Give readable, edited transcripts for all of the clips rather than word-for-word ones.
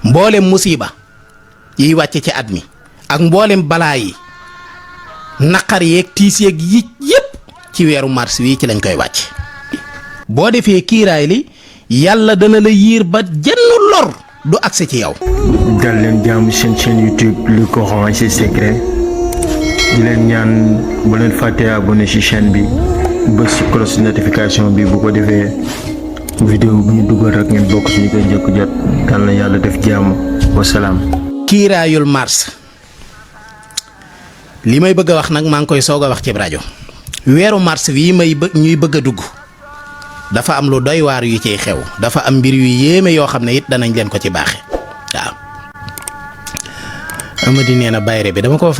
mboolem musiba yiy wàcce ci at mi ak mboolem balaa yi naqar yeeg tiis yeeg yi yépp ci weeru mars wi ci lañ koy wàcc. boo defee kiiraay li yàlla dana la yiir ba jenn lor du agsi ci yow. dal leen jàmm seen chaîne YouTube Le Coran et ses secrets di leen ñaan bu leen fàttee abonné ci chaîne bi bës ci cloche notification bi bu ko defee vidéo bu ñu dugal rek ngeen bokk suñu koy njëkk jot dal na yàlla def jàmm wasalaam. kiiraayul mars li may bëgg a wax nag maa ngi koy soog a wax ci rajo weeru mars wi ñuy bëgg a dugg dafa am lu doy waar yu ciy xew dafa am mbir yu yéeme yoo xam ne it danañ leen ko ci baaxe waaw. Amady nee na bayre bi dama koo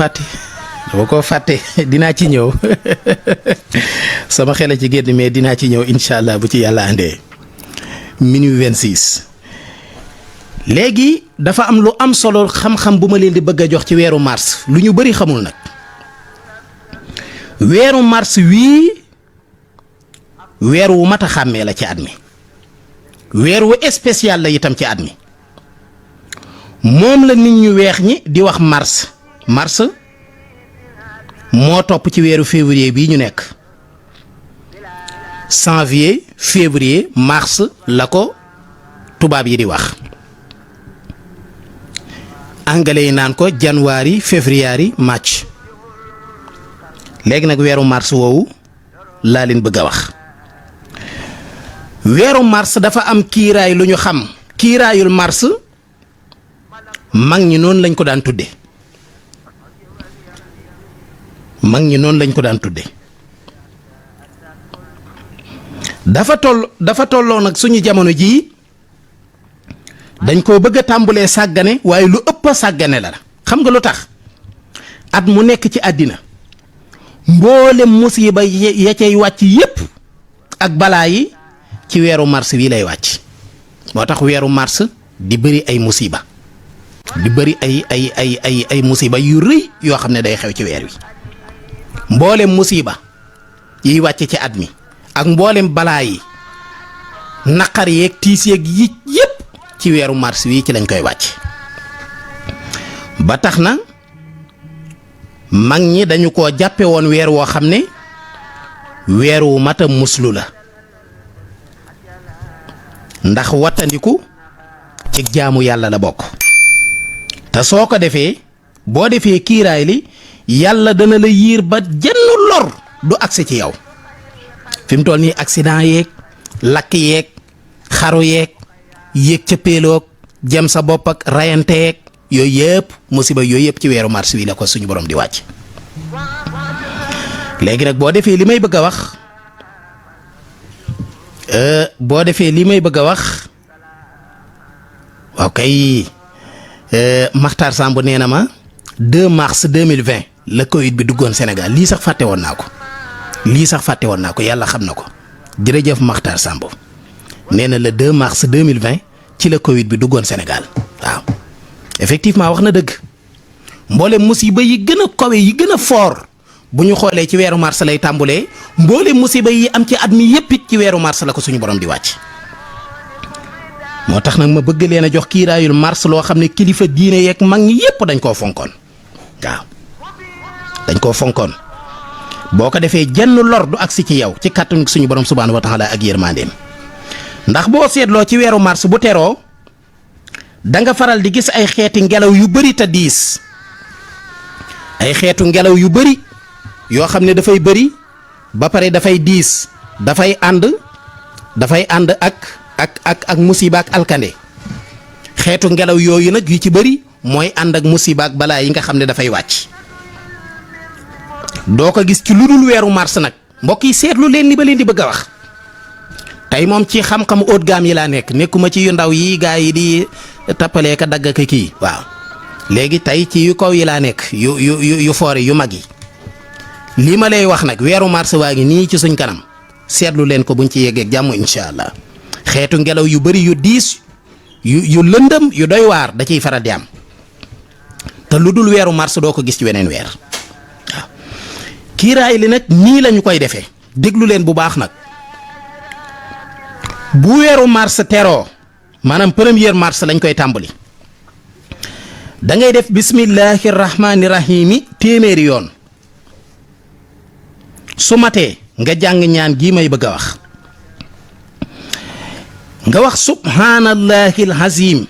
fàtte dinaa ci ñëw sama xel a ci génn mais dinaa ci ñëw incha allah bu ci yàlla andee minuit 26. léegi dafa am lu am solo xam-xam bu ma leen di bëgg a jox ci weeru mars lu ñu bari xamul nag weeru mars wii weer wu mat a xàmmee la ci at mi weer wu spécial la itam ci at mi moom la nit ñu weex ñi di wax mars moo topp ci weeru février bii ñu nekk janvier février mars la ko tubaab yi di wax anglais yi naan ko janvier février mars léegi nag weeru mars woowu laa leen bëgg a wax. weeru mars dafa am kiiraay lu ñu xam kiiraayul mars mag ñi noonu lañ ko daan tudde dafa tolloo nag suñu jamono jii dañ koo bëgg a tàmbulee sàggane waaye lu ëpp a sàggane la xam nga lu tax at mu nekk ci àddina mboolem musiba ya cay wàcc yépp ak balaa yi ci weeru mars wi lay wàcc moo tax weeru mars di bëri ay musiba di bëri ay musiba yu rëy yoo xam ne day xew ci weer wi mboolem musiba yiy wàcc ci at mi ak mboolem balaa yi naqar yeeg tiis yeeg yi yépp ci weeru mars wi ci lañ koy wàcc ba tax na mag ñi dañu ko jàppe woon weer woo xam ne weer wu mat a muslu la ndax wattandiku ci jaamu yàlla la bokk te soo ko defee boo defee kiiraay li yàlla dana la yiir ba jenn lor du agsi ci yow fi mu toll nii accident yeeg lakk yeeg xaru yeeg yéeg ca péeloog jëm sa bopp ak rayante yeeg yooyu yëpp musiba yooyu yëpp ci weeru mars wi la ko suñu borom di wàcc. léegi nag boo defee li may bëgg a wax waaw kay Makhtar Samb nee na ma 2 mars 2020 la Covid bi duggoon Sénégal lii sax fàtte woon naa ko yàlla xam na ko jërëjëf Makhtar Samb nee na le 2 mars 2020 ci la Covid bi duggoon Sénégal waaw effectivement wax na dëgg mboolem musiba yi gën a kawe yi gën a fort bu ñu xoolee ci weeru mars lay tàmbulee mboolem musiba yi am ci at mi yépp it ci weeru mars la ko suñu borom di wàcc. moo tax nag ma bëgg leen a jox kiiraayul mars loo xam ne kilifa diine yeeg mag ñi yépp dañ koo fonkoon waaw dañ koo fonkoon boo ko defee jenn lor du agsi ci yow ci kàttanu suñu borom subhaanahu wa taala ak yërmandeem ndax boo seetloo ci weeru mars bu teroo da nga faral di gis ay xeeti ngelaw yu bari te diis ay xeetu ngelaw yu bari yoo xam ne dafay bari ba pare dafay diis dafay ànd ak musiba ak alkande xeetu ngelaw yooyu nag yu ci bari mooy ànd ak musiba ak balaa yi nga xam ne dafay wàcc doo ko gis ci lu dul weeru mars nag mbokk yi seetlu leen li ba leen di bëgg a wax tey moom ci xam-xam haut gamme yi laa nekkuma ci yu ndaw yi gaa yi di tappalee ka dagg ka kii waaw léegi tey ci yu kaw yi laa nekk yu foore yu mag yi lii ma lay wax nag weeru mars waa ngi nii ci suñ kanam seetlu leen ko buñ ci yeggeeg jàmm incha allah xeetu ngelaw yu bari yu diis yu lëndëm yu doy waar da ciy faral di am te lu dul weeru mars doo ko gis ci weneen weer waaw kiiraay li nag nii lañu koy defee déglu leen bu baax nag bu weeru mars teroo maanaam 1er mars lañ koy tàmbali da ngay def bismillahi rahmaani rahimi téeméeri yoon su matee nga jàng ñaan gii may bëgg a wax nga wax subhaanallahi alazim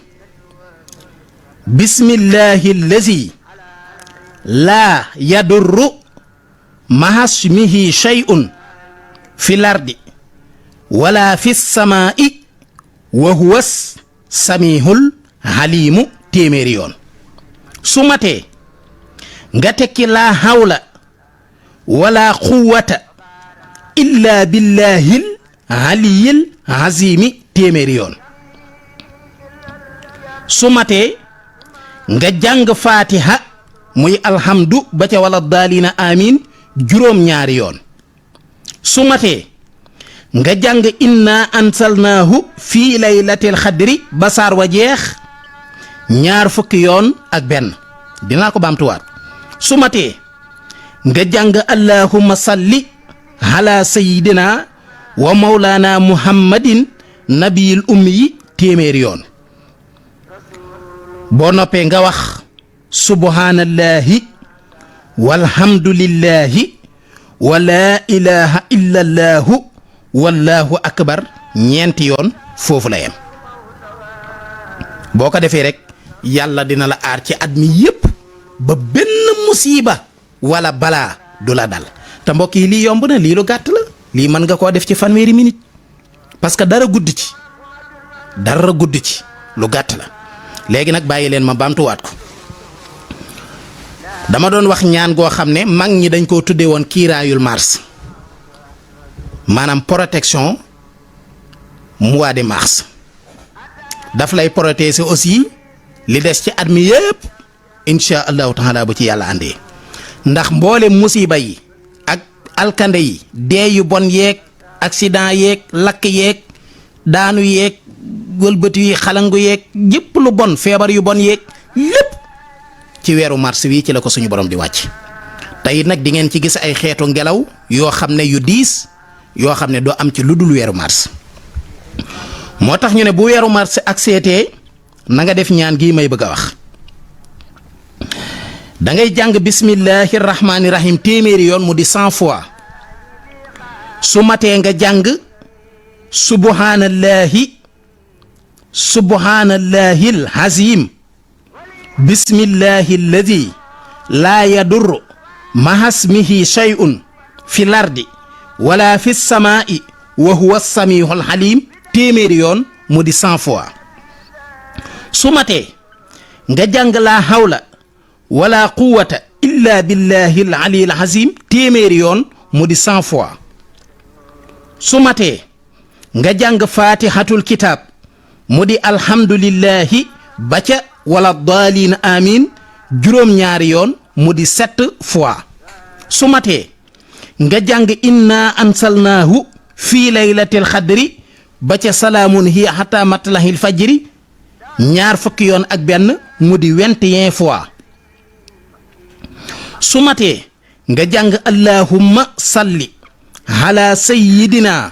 bismillahi allazi laa yadurru mahasmihi shay'un fi lardi wala fi samaa'i wa huwa samihul halimu téeméeri yoon su matee nga tekki laa hawla wala quwwata illa billahil aliyil azimi téeméeri yoon su matee nga jàng fatiha muy alhamdu ba ca wala daalina amin juróom-ñaari yoon su matee nga jàng inna ansalnaahu fii laylatil xadri ba saar wa jeex ñaar fukki yoon ak benn dinaa ko baamtuwaat su matee nga jàng allahumma salli ala sayidina wa mawlaana muhammadin nabiyil ummi yi téeméeri yoon boo noppee nga wax subhaanallahi walhamdulillahi wa laa ilaha illa allahu wallahu akbar ñeenti yoon foofu la yem boo ko defee rek yàlla dina la aar ci at mi yépp ba benn musiba wala balaa du la dal te mbokk yi lii yomb na lii lu gàtt la lii mën nga koo def ci fanweeri minute parce que dara gudd ci lu gàtt la léegi nag bàyyi leen ma baamtuwaat ko dama doon wax ñaan goo xam ne mag ñi dañ koo tuddee woon kiiraayul mars maanaam protection mois de mars daf lay protéger aussi li des ci at mi yépp insha allahu taala bu ci yàlla àndee ndax mboole musiba yi ak alkande yi dee yu bon yeeg accident yeeg lakk yeeg daanu yeeg wëlbati yi xalangu yeeg yépp lu bon feebar yu bon yeeg lépp ci weeru mars wi ci la ko suñu borom di wàcc te it nag di ngeen ci gis ay xeetu ngelaw yoo xam ne yu diis yoo xam ne doo am ci lu dul weeru mars moo tax ñu ne bu weeru mars ak seetee na nga def ñaan gii may bëgg a wax da ngay jàng bismillahi rahmaani rahim téeméeri yoon mu di 100 fois su matee nga jàng subhaanallahi alazim bismillahi alladi laa yadurru mahasmihi shay'un fi lardi wala fi samaa'i wa huwa samihul halim téeméeri yoon mu di 100 fois su matee nga jàng laa hawla wala quwwata illa billahi al aliyil azim téeméeri yoon mu di 100 fois su matee nga jàng fatihatul kitab mu di alhamdulillahi ba ca wala daalin amin juróom-ñaari yoon mu di 7 fois su matee nga jàng inna ansalnaahu fii laylatil xadri ba ca salaamun hiya hatta matlahil fajri ñaar fukki yoon ak benn mu di 21 fois su matee nga jàng allahumma salli ala sayyidina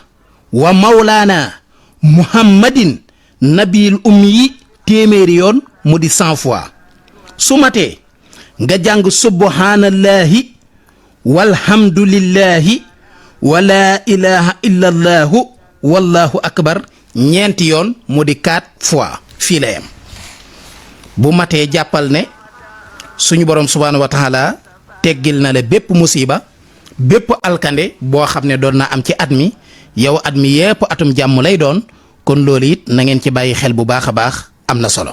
wa mawlaana muhammadin nabiyil ummi yi téeméeri yoon mu di 100 fois su matee nga jàng subhaanallahi walhamdulillahi wa laa ilaha illa allahu wallahu akbar ñeenti yoon mu di 4 fois fii la yem bu matee jàppal ne suñu borom subhaanahu wa taala teggil na la bépp musiba bépp alkande boo xam ne doon na am ci at mi yow at mi yépp atum jàmm lay doon kon loolu it na ngeen ci bàyyi xel bu baax a baax am na solo